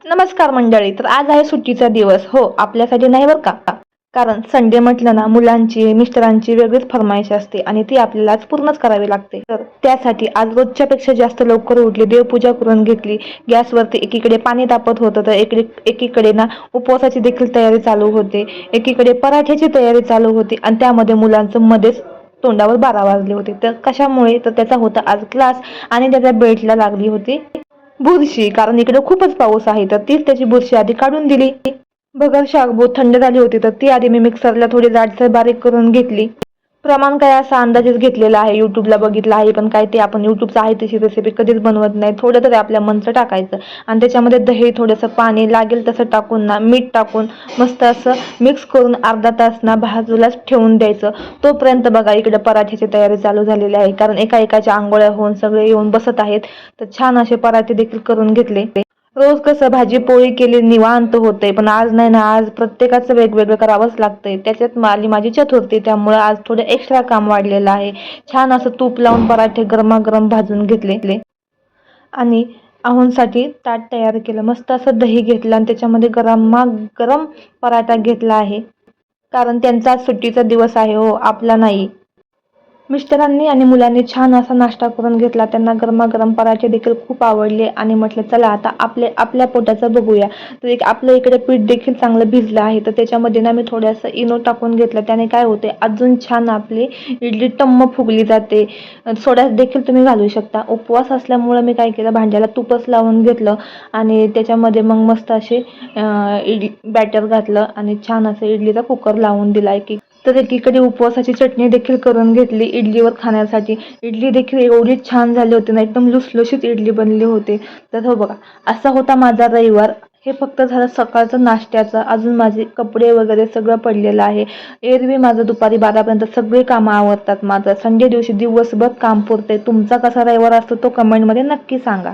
नमस्कार मंडळी. तर आज आहे सुट्टीचा दिवस. हो, आपल्यासाठी नाही बरं का. कारण संडे म्हटलं ना, मुलांची मिस्टरांची वेगळीच फरमाईश असते आणि ती आपल्याला आज पूर्णच करावी लागते. तर त्यासाठी आज रोजच्या पेक्षा जास्त लवकर उठली, देवपूजा करून घेतली. गॅसवरती एकीकडे पाणी तापत होतं, तर एकीकडे ना उपवासाची देखील तयारी चालू होते. एकीकडे पराठ्याची तयारी चालू होती आणि त्यामध्ये मुलांचं मध्येच तोंडावर 12 वाजले होते. तर कशामुळे? तर त्याचा होता आज क्लास आणि त्याच्या बेल्टला लागली होती बुरशी. कारण इकडे खूपच पाऊस आहे, तर तीच त्याची बुरशी आधी काढून दिली. भगर शाबूत थंड झाली होती, तर ती आधी मी मिक्सरला थोडी जाडसर बारीक करून घेतली. प्रमाण काय असा अंदाजेच घेतलेला आहे, युट्यूबला बघितलं आहे, पण काय ते आपण युट्यूबचं आहे तशी रेसिपी कधीच बनवत नाही. थोडं तरी आपल्या मनचं टाकायचं आणि त्याच्यामध्ये दही, थोडंसं पाणी लागेल तसं टाकून ना, मीठ टाकून मस्त असं मिक्स करून अर्धा तास ना बाजूलाच ठेवून द्यायचं. तोपर्यंत बघा इकडे पराठ्याची तयारी चालू झालेली आहे. कारण एकाच्या आंघोळ्या होऊन सगळे येऊन बसत आहेत. तर छान असे पराठे देखील करून घेतले. रोज कसं भाजी पोळी केली निवांत होते, पण आज नाही ना, आज प्रत्येकाचं वेगवेगळं करावंच लागतंय. त्याच्यात माझी चतुर्थी, त्यामुळे आज थोडं एक्स्ट्रा काम वाढलेलं आहे. छान असं तूप लावून पराठे गरमागरम भाजून घेतले आणि आहोंसाठी ताट तयार केलं. मस्त असं दही घेतलं आणि त्याच्यामध्ये गरम पराठा घेतला आहे. कारण त्यांचा आज सुट्टीचा दिवस आहे हो, आपला नाही. मिस्टरांनी आणि मुलांनी छान असा नाश्ता करून घेतला. त्यांना गरमागरम पराठे देखील खूप आवडले आणि म्हटलं चला आता आपल्या पोटाचं बघूया. तर आपलं इकडे पीठ देखील चांगलं भिजलं आहे, तर त्याच्यामध्ये ना मी थोडंसं इनो टाकून घेतलं. त्याने काय होते, अजून छान आपली इडली टम्म फुगली जाते. सोडा देखील तुम्ही घालू शकता. उपवास असल्यामुळं मी काय केलं, भांड्याला तूपच लावून घेतलं आणि त्याच्यामध्ये मग मस्त असे इडली बॅटर घातलं आणि छान असं इडलीचा कुकर लावून दिला की. तर एकीकडे उपवासाची चटणी देखील करून घेतली इडलीवर खाण्यासाठी. इडली देखील एवढी छान झाली होती ना, एकदम लुसलुशीत इडली बनली होती. तर हो बघा, असा होता माझा रविवार. हे फक्त झालं सकाळचं नाश्त्याचं. अजून माझे कपडे वगैरे सगळं पडलेलं आहे. एरवी माझं दुपारी 12पर्यंत सगळी कामं आवरतात. माझं संडे दिवशी दिवसभर काम पुरते. तुमचा कसा रविवार असतो तो कमेंटमध्ये नक्की सांगा.